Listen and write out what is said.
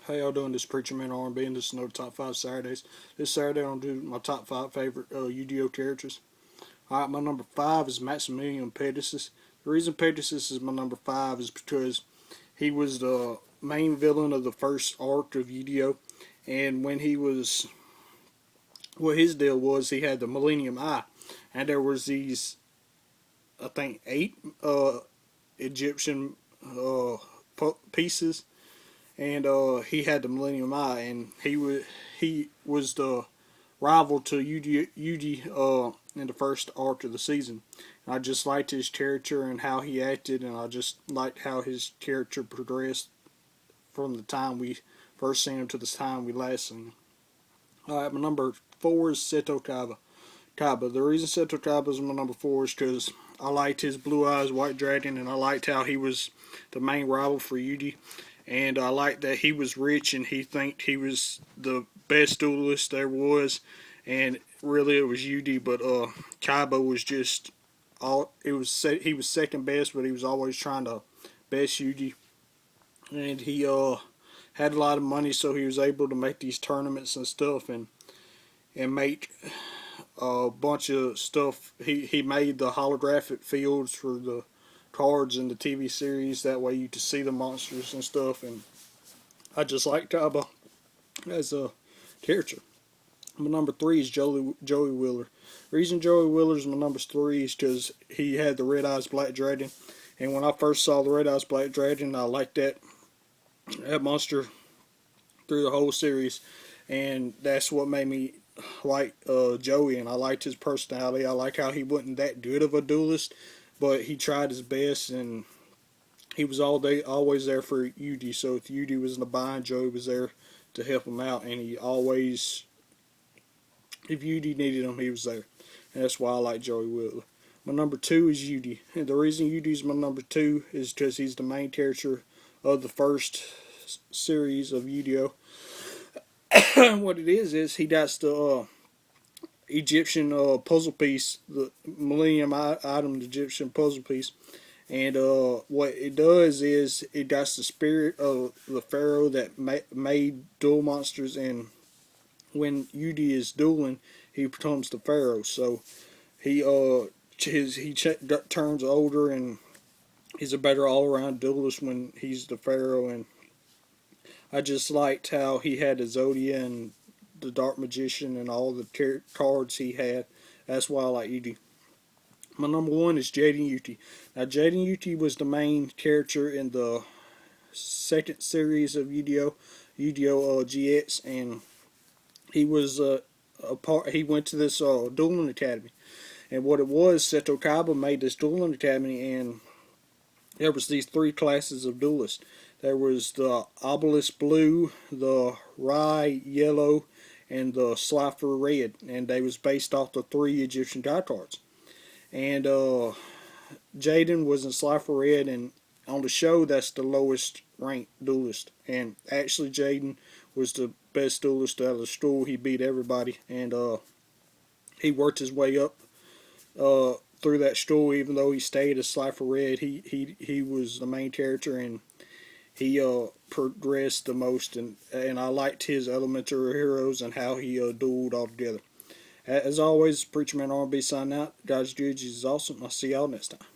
How y'all doing? This Preacher Man R&B, and this is another Top 5 Saturdays. This Saturday I'm going to do my top 5 favorite Yu-Gi-Oh characters. Alright, my number 5 is Maximillion Pegasus. The reason Pegasus is my number 5 is because he was the main villain of the first arc of Yu-Gi-Oh! And when he was, what his deal was, he had the Millennium Eye. And there was these, I think, 8 Egyptian pieces, and he had the Millennium Eye, and he was the rival to Yugioh in the first arc of the season. And I just liked his character and how he acted, and I just liked how his character progressed from the time we first seen him to the time we last seen him. Alright, my number 4 is Seto Kaiba. The reason Seto Kaiba is my number 4 is because I liked his Blue Eyes White Dragon, and I liked how he was the main rival for Yudi. And I liked that he was rich and he think he was the best duelist there was. And really it was Yudi, but Kaiba was just he was second best, but he was always trying to best Yudi. And he had a lot of money, so he was able to make these tournaments and stuff, and make a bunch of stuff. He made the holographic fields for the cards in the TV series. That way you could see the monsters and stuff. And I just like Kaiba as a character. My number 3 is Joey Wheeler. The reason Joey Wheeler is my number 3 is because he had the Red Eyes Black Dragon. And when I first saw the Red Eyes Black Dragon, I liked that monster through the whole series. And that's what made me like Joey. And I liked his personality. I like how he wasn't that good of a duelist, but he tried his best, and he was always there for Yudi. So if Yudi was in a bind, Joey was there to help him out, and he always, if Yudi needed him, he was there. And that's why I like Joey Wheeler. My number 2 is Yudi. And the reason Yudi is my number 2 is because he's the main character of the first series of Yu-Gi-Oh! What it is he got the Egyptian puzzle piece, the Millennium Item Egyptian puzzle piece. And what it does is it got the spirit of the pharaoh that made duel monsters, and when Yudi is dueling, he becomes the pharaoh. So he turns older, and he's a better all-around duelist when he's the pharaoh. And I just liked how he had the Zodia and the Dark Magician and all the cards he had. That's why I like Yudi. My number 1 is Jaden. Now, Jaden was the main character in the second series of Yu-Gi-Oh! GX, and he was he went to this dueling academy. And what it was, Seto Kaiba made this dueling academy, and there was these 3 classes of duelists. There was the Obelisk Blue, the Rye Yellow, and the Slifer Red, and they was based off the 3 Egyptian god cards. And Jaden was in Slifer Red, and on the show that's the lowest ranked duelist. And actually Jaden was the best duelist out of the school. He beat everybody, and he worked his way up through that school. Even though he stayed as Slifer Red, he was the main character, and he progressed the most. And I liked his elementary heroes and how he dueled all together. As always, Preacher Man R&B signing out. God's judges is awesome. I'll see y'all next time.